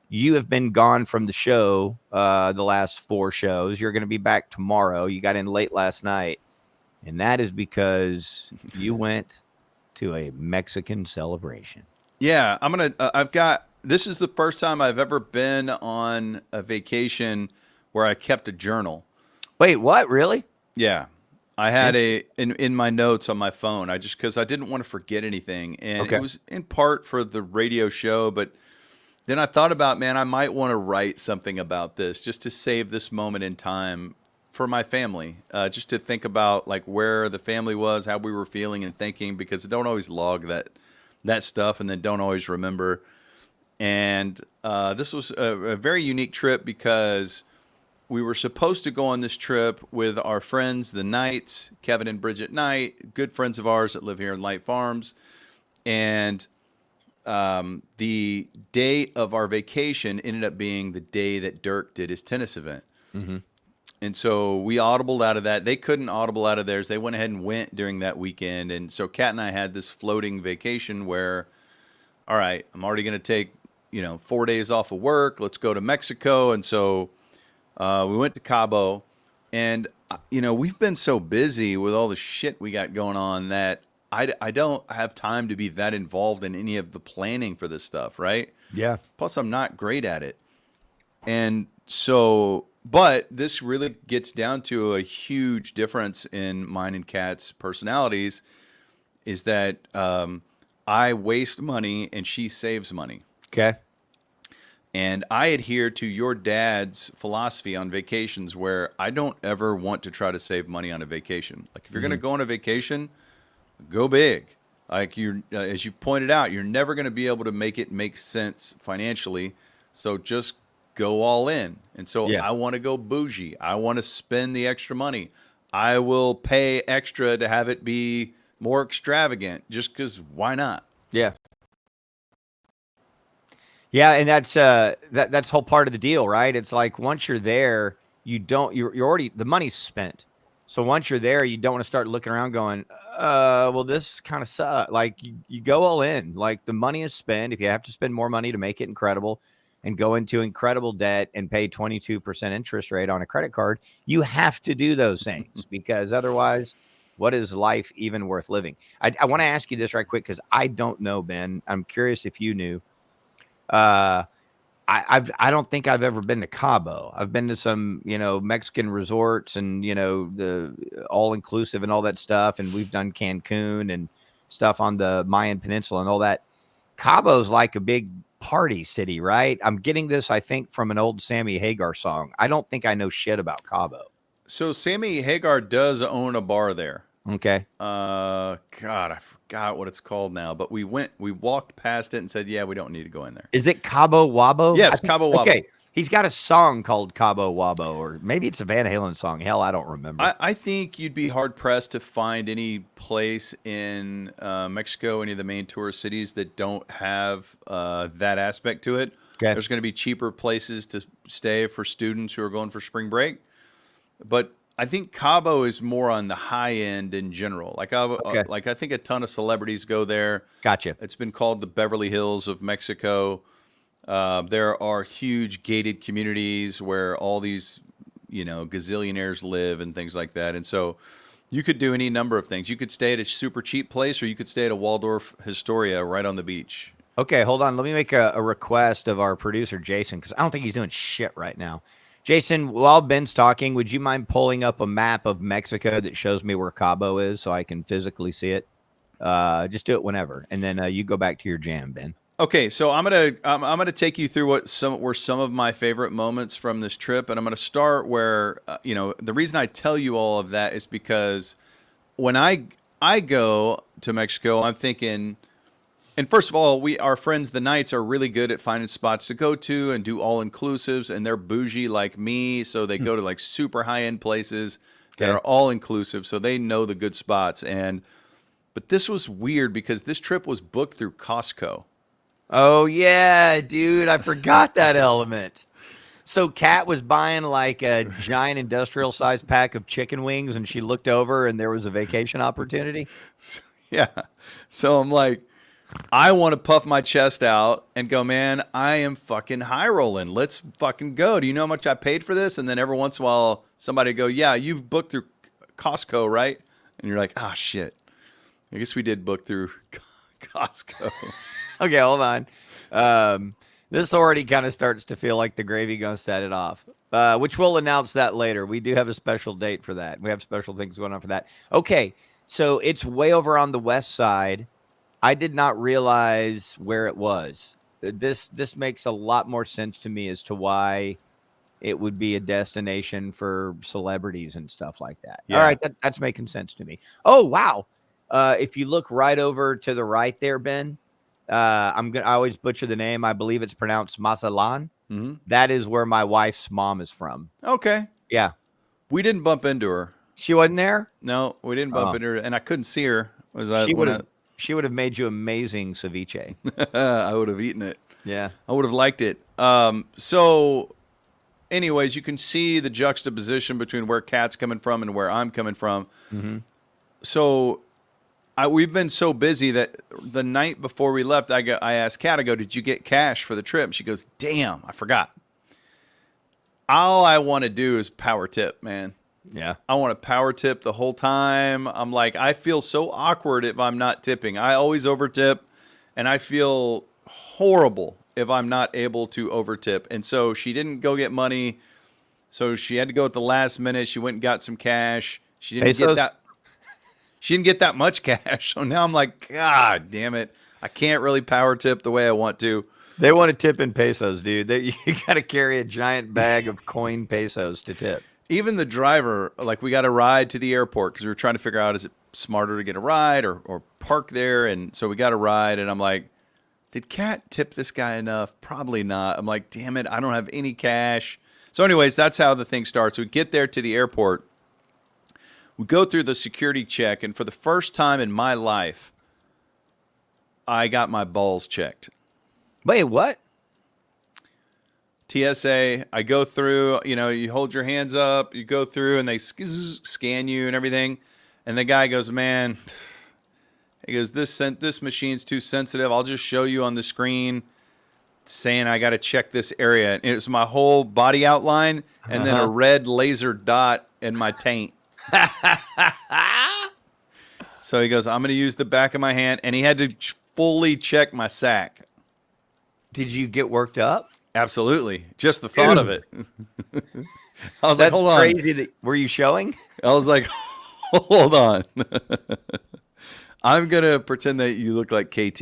You have been gone from the show, the last 4 shows. You're going to be back tomorrow. You got in late last night, and that is because you went to a Mexican celebration. Yeah, I've got. This is the first time I've ever been on a vacation where I kept a journal. Wait, what? Really? Yeah, I had Interesting. in my notes on my phone. I just because I didn't want to forget anything, and it Okay. was in part for the radio show, but then I thought about, man, I might want to write something about this just to save this moment in time for my family, just to think about like where the family was, how we were feeling and thinking, because I don't always log that stuff, and then don't always remember. And this was a very unique trip because we were supposed to go on this trip with our friends, the Knights, Kevin and Bridget Knight, good friends of ours that live here in Light Farms, and the day of our vacation ended up being the day that Dirk did his tennis event. Mm-hmm. And so we audibled out of that. They couldn't audible out of theirs. They went ahead and went during that weekend. And so Kat and I had this floating vacation where, all right, I'm already going to take, 4 days off of work. Let's go to Mexico. And so we went to Cabo. And, we've been so busy with all the shit we got going on that I don't have time to be that involved in any of the planning for this stuff, right? Yeah. Plus, I'm not great at it. And so, but this really gets down to a huge difference in mine and Kat's personalities is that I waste money and she saves money. Okay. And I adhere to your dad's philosophy on vacations where I don't ever want to try to save money on a vacation. Like if you're going to Mm-hmm. go on a vacation, go big. Like as you pointed out, you're never going to be able to make it make sense financially. So just go all in. And so Yeah. I want to go bougie. I want to spend the extra money. I will pay extra to have it be more extravagant just because why not? Yeah. Yeah, and that's whole part of the deal, right? It's like once you're there, you're already the money's spent. So once you're there, you don't want to start looking around going, well, this kind of sucks. Like you go all in. Like the money is spent. If you have to spend more money to make it incredible and go into incredible debt and pay 22% interest rate on a credit card, you have to do those things because otherwise, what is life even worth living? I want to ask you this right quick because I don't know, Ben. I'm curious if you knew. Uh, I don't think I've ever been to Cabo. I've been to some, Mexican resorts and, the all inclusive and all that stuff. And we've done Cancun and stuff on the Mayan Peninsula and all that. Cabo's like a big party city, right? I'm getting this, I think, from an old Sammy Hagar song. I don't think I know shit about Cabo. So Sammy Hagar does own a bar there. Okay. God, I forgot what it's called now, but we walked past it and said, yeah, we don't need to go in there. Is it Cabo Wabo? Yes, Cabo Wabo. Okay. He's got a song called Cabo Wabo, or maybe it's a Van Halen song. Hell, I don't remember. I think you'd be hard pressed to find any place in Mexico, any of the main tourist cities that don't have that aspect to it. Okay. There's going to be cheaper places to stay for students who are going for spring break, but I think Cabo is more on the high end in general. Okay. I think a ton of celebrities go there. Gotcha. It's been called the Beverly Hills of Mexico. There are huge gated communities where all these, gazillionaires live and things like that. And so you could do any number of things. You could stay at a super cheap place or you could stay at a Waldorf Astoria right on the beach. Okay, hold on. Let me make a request of our producer, Jason, because I don't think he's doing shit right now. Jason, while Ben's talking, would you mind pulling up a map of Mexico that shows me where Cabo is so I can physically see it? Just do it whenever, and then you go back to your jam, Ben. Okay, so I'm gonna take you through what were some of my favorite moments from this trip, and I'm gonna start where the reason I tell you all of that is because when I go to Mexico, I'm thinking. And first of all, our friends, the Knights, are really good at finding spots to go to and do all inclusives, and they're bougie like me, so they go to like super high end places that are all inclusive, so they know the good spots. But this was weird because this trip was booked through Costco. Oh yeah, dude, I forgot that element. So Kat was buying like a giant industrial sized pack of chicken wings, and she looked over, and there was a vacation opportunity. Yeah, so I'm like. I want to puff my chest out and go, man, I am fucking high rolling. Let's fucking go. Do you know how much I paid for this? And then every once in a while, somebody go, yeah, you've booked through Costco, right? And you're like, ah, shit. I guess we did book through Costco. Okay, hold on. This already kind of starts to feel like the gravy gonna set it off, which we'll announce that later. We do have a special date for that. We have special things going on for that. Okay, so it's way over on the west side. I did not realize where it was. This makes a lot more sense to me as to why it would be a destination for celebrities and stuff like that. Yeah. All right, that's making sense to me. Oh, wow. If you look right over to the right there, Ben, I always butcher the name. I believe it's pronounced Mazalan. Mm-hmm. That is where my wife's mom is from. Okay. Yeah. We didn't bump into her. She wasn't there? No, we didn't bump into her, and I couldn't see her. She would have made you amazing ceviche. I would have eaten it. Yeah. I would have liked it. So anyways, you can see the juxtaposition between where Kat's coming from and where I'm coming from. Mm-hmm. So we've been so busy that the night before we left, I asked Kat, I go, did you get cash for the trip? She goes, damn, I forgot. All I want to do is power tip, man. Yeah. I want to power tip the whole time. I'm like, I feel so awkward if I'm not tipping. I always over tip, and I feel horrible if I'm not able to over tip. And so she didn't go get money. So she had to go at the last minute. She went and got some cash. She didn't get that much cash. So now I'm like, God damn it. I can't really power tip the way I want to. They want to tip in pesos, dude. You got to carry a giant bag of coin pesos to tip. Even the driver, like, we got a ride to the airport because we were trying to figure out, is it smarter to get a ride or park there? And so we got a ride, and I'm like, did Kat tip this guy enough? Probably not. I'm like, damn it, I don't have any cash. So anyways, that's how the thing starts. We get there to the airport. We go through the security check, and for the first time in my life, I got my balls checked. Wait, what? TSA, I go through, you hold your hands up, you go through, and they scan you and everything. And the guy goes, man, he goes, this machine's too sensitive. I'll just show you on the screen saying I got to check this area. And it was my whole body outline and then a red laser dot in my taint. So he goes, I'm going to use the back of my hand. And he had to fully check my sack. Did you get worked up? Absolutely. Just the thought of it. I was like, hold on. Crazy. Were you showing? I was like, hold on. I'm going to pretend that you look like KT.